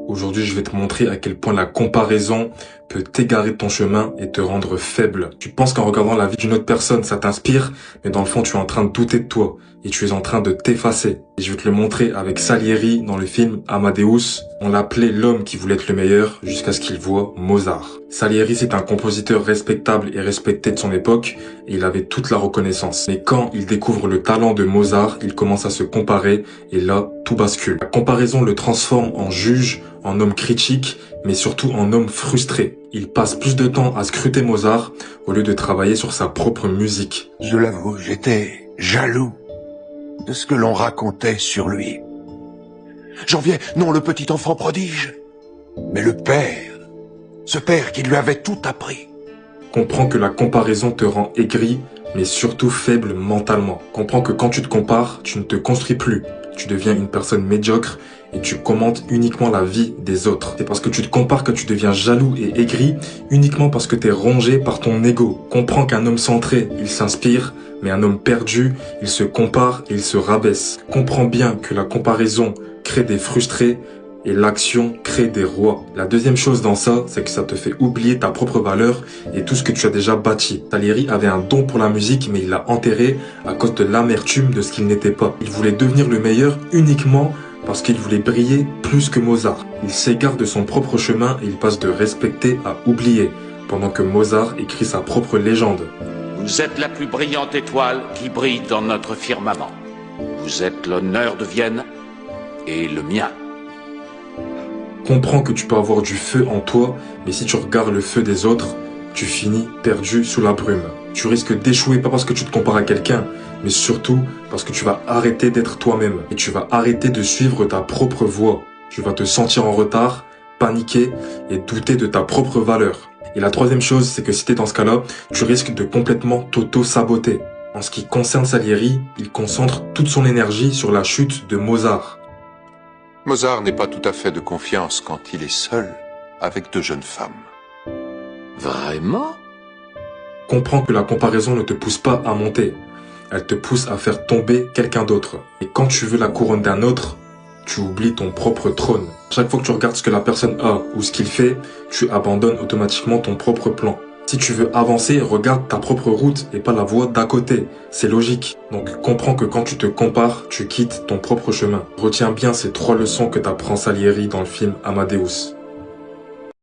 Aujourd'hui, je vais te montrer à quel point la comparaison peut t'égarer de ton chemin et te rendre faible. Tu penses qu'en regardant la vie d'une autre personne, ça t'inspire, mais dans le fond, tu es en train de douter de toi et tu es en train de t'effacer. Et je vais te le montrer avec Salieri dans le film Amadeus. On l'appelait l'homme qui voulait être le meilleur jusqu'à ce qu'il voit Mozart. Salieri, c'est un compositeur respectable et respecté de son époque et il avait toute la reconnaissance. Mais quand il découvre le talent de Mozart, il commence à se comparer et là, tout bascule. La comparaison le transforme en juge, en homme critique, mais surtout en homme frustré. Il passe plus de temps à scruter Mozart au lieu de travailler sur sa propre musique. Je l'avoue, j'étais jaloux de ce que l'on racontait sur lui. J'enviais non le petit enfant prodige, mais le père, ce père qui lui avait tout appris. Comprends que la comparaison te rend aigri, mais surtout faible mentalement. Comprends que quand tu te compares, tu ne te construis plus. Tu deviens une personne médiocre et tu commentes uniquement la vie des autres. C'est parce que tu te compares que tu deviens jaloux et aigri, uniquement parce que tu es rongé par ton ego. Comprends qu'un homme centré, il s'inspire, mais un homme perdu, il se compare et il se rabaisse. Comprends bien que la comparaison crée des frustrés et l'action crée des rois. La deuxième chose dans ça, c'est que ça te fait oublier ta propre valeur et tout ce que tu as déjà bâti. Salieri avait un don pour la musique, mais il l'a enterré à cause de l'amertume de ce qu'il n'était pas. Il voulait devenir le meilleur uniquement parce qu'il voulait briller plus que Mozart. Il s'égare de son propre chemin et il passe de respecter à oublier, pendant que Mozart écrit sa propre légende. Vous êtes la plus brillante étoile qui brille dans notre firmament. Vous êtes l'honneur de Vienne et le mien. Comprends que tu peux avoir du feu en toi, mais si tu regardes le feu des autres, tu finis perdu sous la brume. Tu risques d'échouer pas parce que tu te compares à quelqu'un, mais surtout parce que tu vas arrêter d'être toi-même et tu vas arrêter de suivre ta propre voie. Tu vas te sentir en retard, paniquer et douter de ta propre valeur. Et la troisième chose, c'est que si t'es dans ce cas-là, tu risques de complètement t'auto-saboter. En ce qui concerne Salieri, il concentre toute son énergie sur la chute de Mozart. Mozart n'est pas tout à fait de confiance quand il est seul avec deux jeunes femmes. Vraiment? Comprends que la comparaison ne te pousse pas à monter. Elle te pousse à faire tomber quelqu'un d'autre. Et quand tu veux la couronne d'un autre, tu oublies ton propre trône. Chaque fois que tu regardes ce que la personne a ou ce qu'il fait, tu abandonnes automatiquement ton propre plan. Si tu veux avancer, regarde ta propre route et pas la voie d'à côté. C'est logique. Donc comprends que quand tu te compares, tu quittes ton propre chemin. Retiens bien ces 3 leçons que t'apprend Salieri dans le film Amadeus.